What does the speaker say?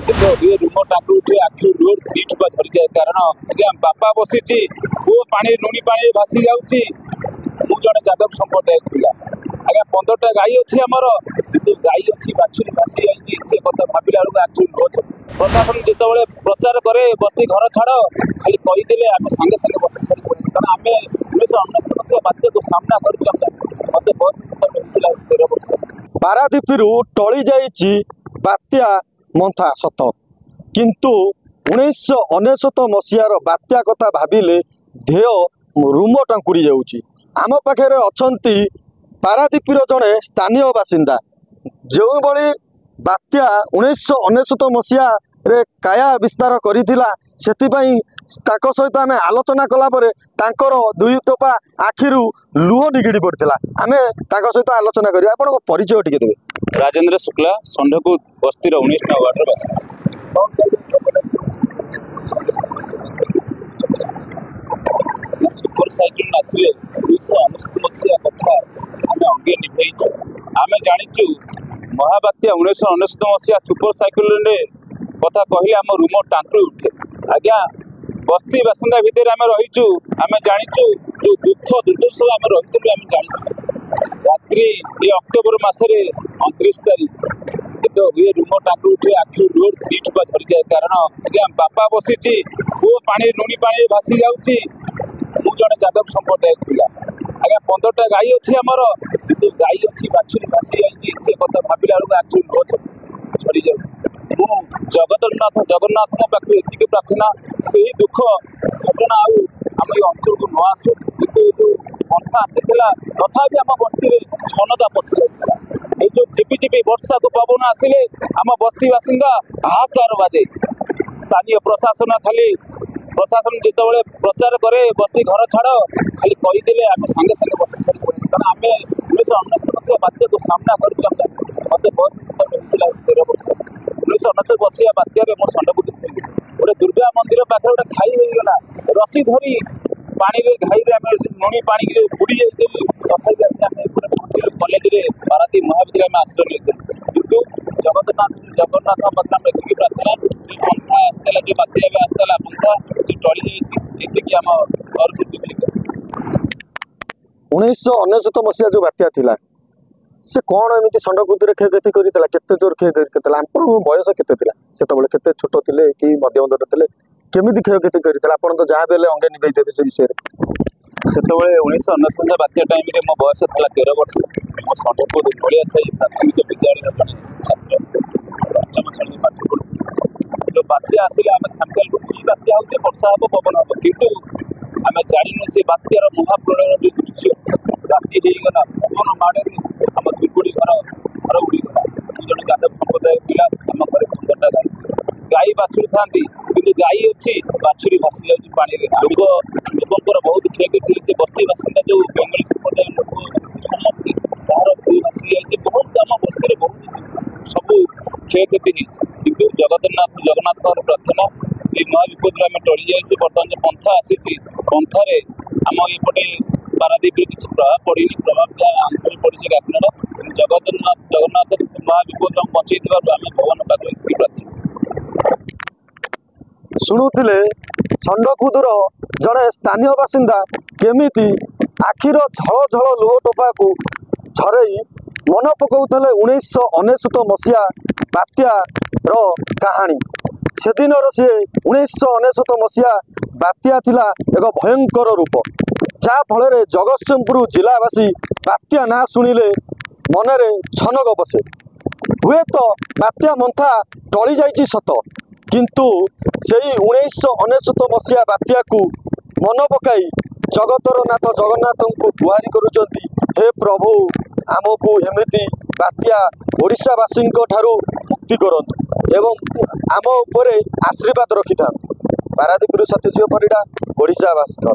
ये रुम टाँग उठे आखि लुह दीठुआ झरी जाए कारण आज्ञा बापा बसी पुओ पानी लुणी पानी भासी जाऊँगी मु जड़े यादव संप्रदाय पिला आज्ञा 15टा गाई अच्छी आमर कि गाई अच्छी बाछुरी भासी जाइए से कथा भाविला बेलू आखि लुह प्रशासन जिते प्रचार करे बस्ती घर छाड़ खाली कहीदे आम सागे सागे बस्ती छाड़ी पड़े कारण आम 1999 मसीहा बात्या को सामना कर मत बस होता 13 वर्ष पारादीपरू टली जाइए बात्या मंथा सत किंतु 1999 मसीहार बात्या कथा भाविले देह रूम टांकुड़ी जाऊँगी आम पाखे अच्छा पारादीपर जड़े स्थानीय बासिंदा जो भली बात्या 1999 मसीहा रे काया विस्तार करिथिला सेतिपई ताको सहित आम आलोचना कला परे तांकर दुई टोपा आखिरू लुह निगिड़ी पड़ता आम ताको सहित आलोचना करिया आपण परिचय टिके देबे। राजेंद्र शुक्ला संडकूद बस्तीर 19 नंबर वार्डर बासिंदा सुपर साइक्लोन आसिले 1999 मसीहा कथा आम अंगे निभे आम जाचु महाबात्या 1999 मसीहा सुपर साइक्लोन कथा कहले आम रूम टांकुरी उठे आज्ञा बस्ती बासिंदा भितर आम रहीचु आम जाचु जो दुख दुर्दशा आम रही आम जाचु रात्रि ये अक्टोबर मसरे 29 तारीख तो ये रूम टांकुरी उठे आखि लुह दीठुआ झरी जाए कारण आज्ञा बापा बसी पुओ पानी लुणी पानी भासी जाऊँगी मु जड़े यादव संप्रदाय पिला आज्ञा 15टा गाई अच्छी आमर कि गाई अच्छी बाछुरी भासी जाइए से कथा भाविला बेलू आखि लुह झरी जाऊँगी मु जगन्नाथ पाखे एति प्रार्थना से ही दुख घटना आम ये अंचल को न आसू कि जो पंथा आसाला तथापि आम बस्ती में छनता पशि जाता ये जो झिपी वर्षा को पवन आसिले आम बस्ती बासिंदा हाहाकार बाजे स्थानीय प्रशासन खाली प्रशासन जिते प्रचार करे बस्ती घर छाड़ खाली कहीदे आम सागे सागे बस्ती छाड़ी पड़े कारण आम 1999 मसीहा बात्या को सामना कर मत बस होता 13 वर्ष 1999 मसीहा बात्या मो संडकूद थी गोटे दुर्गा मंदिर पाखे गोटे खाई होगला रसी धरी पानी घाई आम लुणी पानी बुड़ी जाइलु तथापि आसी आम पहुँचलु कलेज पारादीप महाविद्यालय में आश्रय नहीं कितु जगन्नाथ पाखे एति प्रार्थना पंथा आसला जो बात्या आसला पंथा से टली जाइए आम घर को दुखित 1999 मसीहा जो बात्या थिला से कौन एमती संडकूद क्षयक्षति करता केते जोर क्षयक्षति आप बयस केते केते छोट थे कि मध्यम दर थे केमी क्षयक्षति करता आप तो जहाँ भी अंगे निभे से विषय से 1999 बात्या टाइम मो बयस था 13 वर्ष मो संडकूद बलिया साही प्राथमिक विद्यालय जड़े छात्र 5म श्रेणी पाठ पढ़ुती जो बात्या आसिले आम थामकेल कि बात्या हो वर्षा हम पवन हम कितु आम जाणु से बात्यार महाप्रलय जो दृश्य राति होगला पवन माड़े आम झुलकुड़ी घर उड़ीगला जन यादव संप्रदाय पिला आम घर 15टा गाई बाछुरी था कि गाई अच्छी बाछुरी भासी जाऊँगी पानी लोकर बहुत क्षयक्षति होती बस्ती बासिंदा जो बेंगली संप्रदाय लोक समस्ते तार भू भासी जाए बहुत आम बस्ती बहुत सब क्षयक्षति किंतु जगन्नाथ प्रार्थना से महाविपद आम टली जाइए बर्तमान जो पंथा आसी पंथार आम एपटे पारादीप किसी प्रभाव पड़ी प्रभाव जहाँ आंध्र पड़ी काकीनाड़ जगन्नाथ महाविपद बचई आम भगवान पाखे एति प्रार्थना शुणुले संडकूदर जड़े स्थानीय बासिंदा केमिति आखिर झल झल लुह टोपा को झरई मन पकाउले 1999 मसीहा बात्यार कहानी से दिन सी 1999 मसीहा बात्या थिला एक भयंकर रूप जहाँ फल जगतसिंहपुर जिलावासी बात्या ना शुणिले मनरे छनक बसे हुए तो बात्या मंथा टली जाइए सत किंतु से 1999 मसीहा बात्या को मन पकाई जगतर नाथ जगन्नाथ को गुहारी करुचंती हे प्रभु आमको एमती बात्या ओडिशावासी मुक्ति करंतु एवं आम उपरे आशीर्वाद रखि था। पारादीप सतीश परिडा ओडिशा भास्कर।